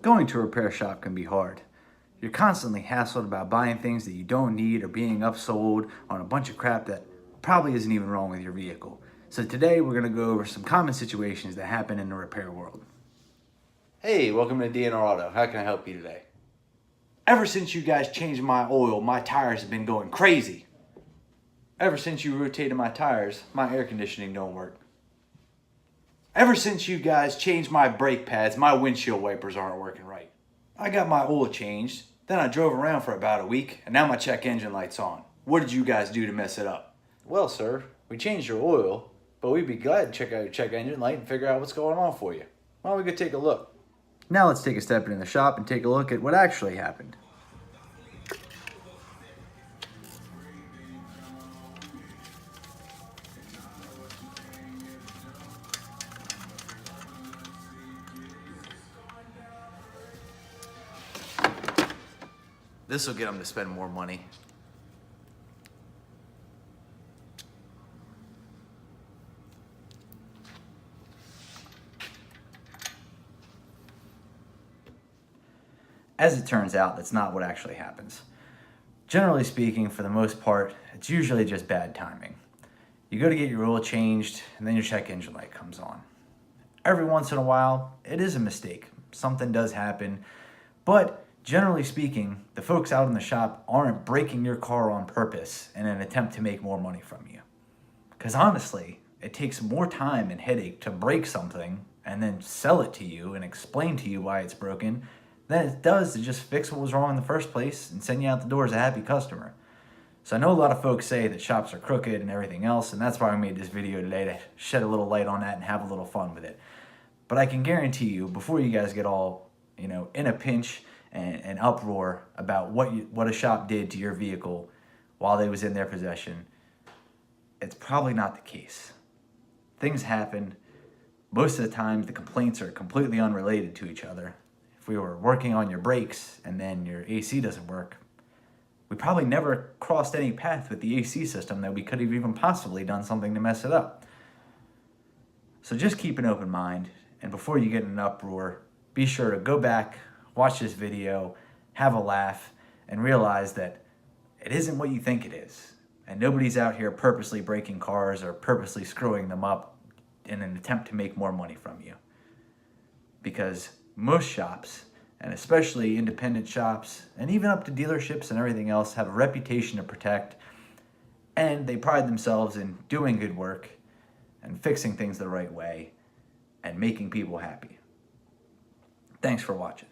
Going to a repair shop can be hard. You're constantly hassled about buying things that you don't need or being upsold on a bunch of crap that probably isn't even wrong with your vehicle. So today we're going to go over some common situations that happen in the repair world. Hey, welcome to DNR Auto. How can I help you today? Ever since you guys changed my oil, my tires have been going crazy. Ever since you rotated my tires, my air conditioning don't work. Ever since you guys changed my brake pads, my windshield wipers aren't working right. I got my oil changed, then I drove around for about a week, and now my check engine light's on. What did you guys do to mess it up? Well, sir, we changed your oil, but we'd be glad to check out your check engine light and figure out what's going on for you. Why don't we go take a look? Now let's take a step into the shop and take a look at what actually happened. This will get them to spend more money. As it turns out, that's not what actually happens. Generally speaking, for the most part, it's usually just bad timing. You go to get your oil changed, and then your check engine light comes on. Every once in a while, it is a mistake. Something does happen, but generally speaking, the folks out in the shop aren't breaking your car on purpose in an attempt to make more money from you. Because honestly, it takes more time and headache to break something and then sell it to you and explain to you why it's broken than it does to just fix what was wrong in the first place and send you out the door as a happy customer. So I know a lot of folks say that shops are crooked and everything else, and that's why I made this video today, to shed a little light on that and have a little fun with it. But I can guarantee you, before you guys get all, in a pinch and uproar about what a shop did to your vehicle while they was in their possession, it's probably not the case. Things happen. Most of the time, the complaints are completely unrelated to each other. If we were working on your brakes and then your AC doesn't work, we probably never crossed any path with the AC system that we could have even possibly done something to mess it up. So just keep an open mind, and before you get in an uproar, be sure to go back, watch this video, have a laugh, and realize that it isn't what you think it is. And nobody's out here purposely breaking cars or purposely screwing them up in an attempt to make more money from you. Because most shops, and especially independent shops, and even up to dealerships and everything else, have a reputation to protect, and they pride themselves in doing good work and fixing things the right way and making people happy. Thanks for watching.